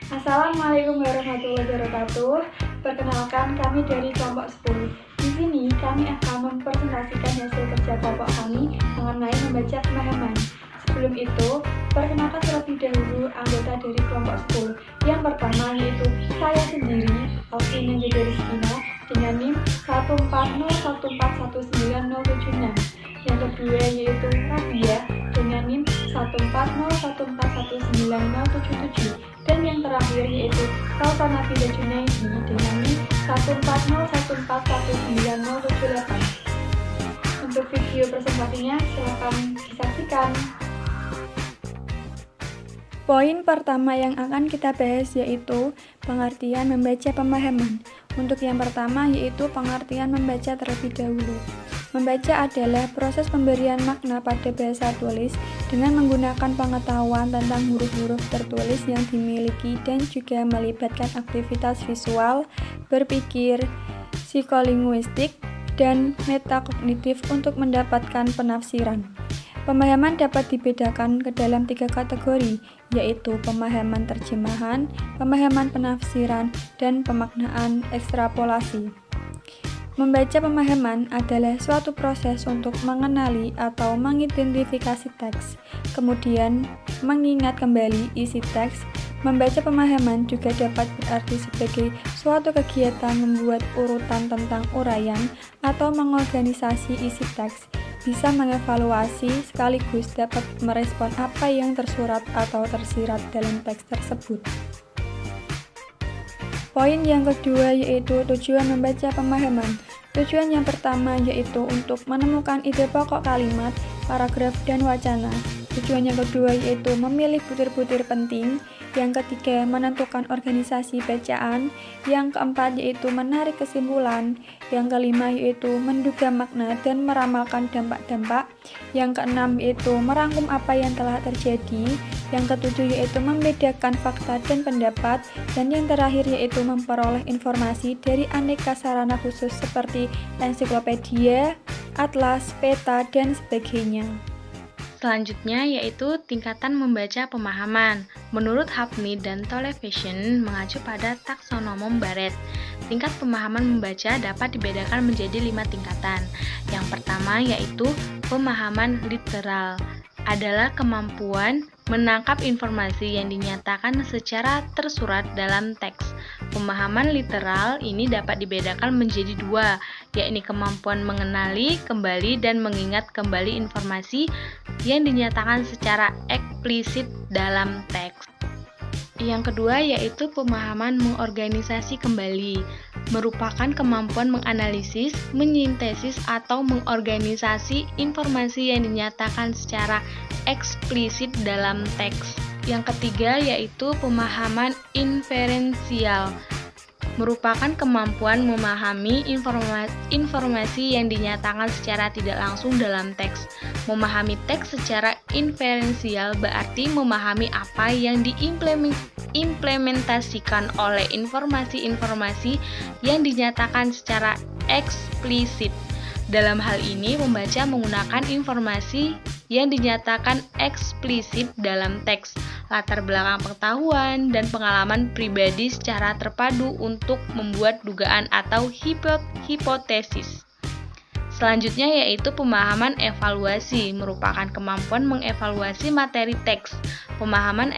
Assalamualaikum warahmatullahi wabarakatuh. Perkenalkan, kami dari kelompok 10. Di sini kami akan mempresentasikan hasil kerja kelompok kami mengenai membaca pemahaman. Sebelum itu, perkenalkan terlebih dahulu anggota dari kelompok 10. Yang pertama yaitu saya sendiri, Alvina Rizkina, dengan NIM 14014190076. Yang kedua yaitu Rabia dengan NIM 140141977. Dan yang terakhir yaitu Sultan Nabila Junaidi dengan NIM 140141978. Untuk video presentasinya silakan disaksikan. Poin pertama yang akan kita bahas yaitu pengertian membaca pemahaman. Untuk yang pertama yaitu pengertian membaca terlebih dahulu. Membaca adalah proses pemberian makna pada bahasa tulis dengan menggunakan pengetahuan tentang huruf-huruf tertulis yang dimiliki dan juga melibatkan aktivitas visual, berpikir, psikolinguistik, dan metakognitif untuk mendapatkan penafsiran. Pemahaman dapat dibedakan ke dalam 3 kategori, yaitu pemahaman terjemahan, pemahaman penafsiran, dan pemaknaan ekstrapolasi. Membaca pemahaman adalah suatu proses untuk mengenali atau mengidentifikasi teks, kemudian mengingat kembali isi teks. Membaca pemahaman juga dapat berarti sebagai suatu kegiatan membuat urutan tentang uraian atau mengorganisasi isi teks, bisa mengevaluasi sekaligus dapat merespon apa yang tersurat atau tersirat dalam teks tersebut. Poin yang kedua yaitu tujuan membaca pemahaman. Tujuan yang pertama yaitu untuk menemukan ide pokok kalimat, paragraf, dan wacana. Tujuan yang kedua yaitu memilih butir-butir penting. Yang ketiga, menentukan organisasi bacaan. Yang keempat yaitu menarik kesimpulan. Yang kelima yaitu menduga makna dan meramalkan dampak-dampak. Yang keenam yaitu merangkum apa yang telah terjadi. Yang ketujuh yaitu membedakan fakta dan pendapat. Dan yang terakhir yaitu memperoleh informasi dari aneka sarana khusus seperti ensiklopedia, atlas, peta, dan sebagainya. Selanjutnya yaitu tingkatan membaca pemahaman. Menurut Hafni dan Tollefsen mengacu pada taksonom Barrett, tingkat pemahaman membaca dapat dibedakan menjadi 5 tingkatan. Yang pertama yaitu pemahaman literal, adalah kemampuan menangkap informasi yang dinyatakan secara tersurat dalam teks. Pemahaman literal ini dapat dibedakan menjadi 2, yakni kemampuan mengenali kembali dan mengingat kembali informasi yang dinyatakan secara eksplisit dalam teks. Yang kedua yaitu pemahaman mengorganisasi kembali, merupakan kemampuan menganalisis, menyintesis, atau mengorganisasi informasi yang dinyatakan secara eksplisit dalam teks. Yang ketiga yaitu pemahaman inferensial, merupakan kemampuan memahami informasi yang dinyatakan secara tidak langsung dalam teks. Memahami teks secara inferensial berarti memahami apa yang diimplementasikan oleh informasi-informasi yang dinyatakan secara eksplisit. Dalam hal ini, pembaca menggunakan informasi yang dinyatakan eksplisit dalam teks, latar belakang pengetahuan, dan pengalaman pribadi secara terpadu untuk membuat dugaan atau hipotesis. Selanjutnya yaitu pemahaman evaluasi, merupakan kemampuan mengevaluasi materi teks. Pemahaman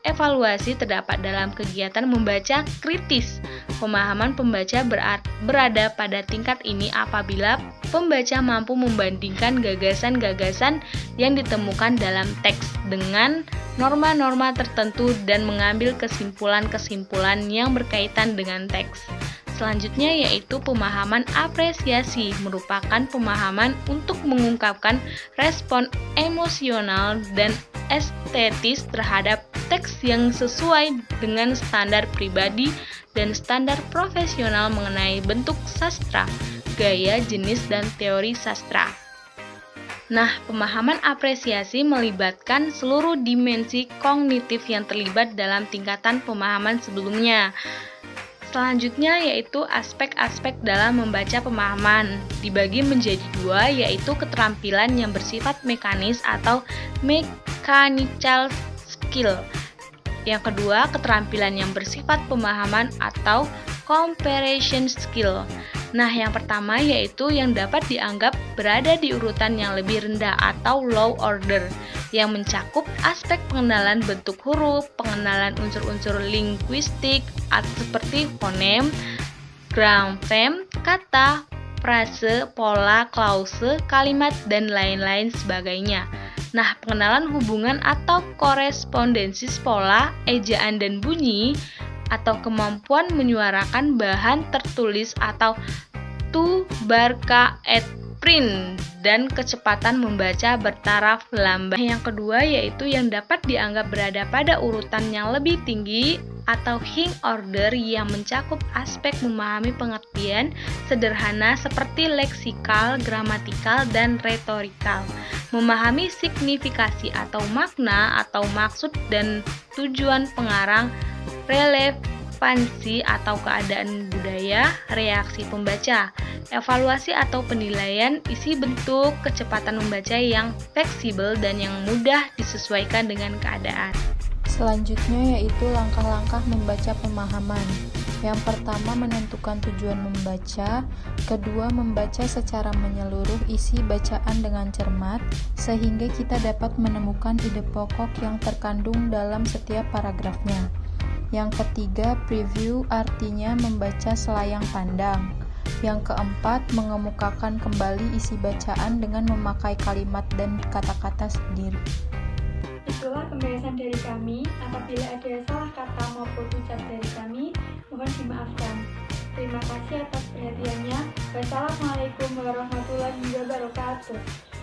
evaluasi terdapat dalam kegiatan membaca kritis. Pemahaman pembaca berada pada tingkat ini apabila pembaca mampu membandingkan gagasan-gagasan yang ditemukan dalam teks dengan norma-norma tertentu dan mengambil kesimpulan-kesimpulan yang berkaitan dengan teks. Selanjutnya yaitu pemahaman apresiasi, merupakan pemahaman untuk mengungkapkan respon emosional dan estetis terhadap teks yang sesuai dengan standar pribadi dan standar profesional mengenai bentuk sastra, gaya, jenis, dan teori sastra. Nah, pemahaman apresiasi melibatkan seluruh dimensi kognitif yang terlibat dalam tingkatan pemahaman sebelumnya. Selanjutnya yaitu aspek-aspek dalam membaca pemahaman, dibagi menjadi 2, yaitu keterampilan yang bersifat mekanis atau mechanical skill. Yang kedua, keterampilan yang bersifat pemahaman atau comprehension skill. Nah, yang pertama yaitu yang dapat dianggap berada di urutan yang lebih rendah atau low order, yang mencakup aspek pengenalan bentuk huruf, pengenalan unsur-unsur linguistik seperti fonem, grafem, kata, frase, pola, klause, kalimat, dan lain-lain sebagainya. Nah, pengenalan hubungan atau korespondensi pola, ejaan dan bunyi, atau kemampuan menyuarakan bahan tertulis atau tu barca et print, dan kecepatan membaca bertaraf lambat. Yang kedua yaitu yang dapat dianggap berada pada urutan yang lebih tinggi atau high order, yang mencakup aspek memahami pengertian sederhana seperti leksikal, gramatikal, dan retorikal, memahami signifikasi atau makna atau maksud dan tujuan pengarang, relevansi atau keadaan budaya, reaksi pembaca, evaluasi atau penilaian isi bentuk, kecepatan membaca yang fleksibel dan yang mudah disesuaikan dengan keadaan. Selanjutnya yaitu langkah-langkah membaca pemahaman. Yang pertama, menentukan tujuan membaca. Kedua, membaca secara menyeluruh isi bacaan dengan cermat, sehingga kita dapat menemukan ide pokok yang terkandung dalam setiap paragrafnya. Yang ketiga, preview, artinya membaca selayang pandang. Yang keempat, mengemukakan kembali isi bacaan dengan memakai kalimat dan kata-kata sendiri. Itulah pembahasan dari kami. Apabila ada salah kata maupun ucap dari kami, mohon dimaafkan. Terima kasih atas perhatiannya. Wassalamualaikum warahmatullahi wabarakatuh.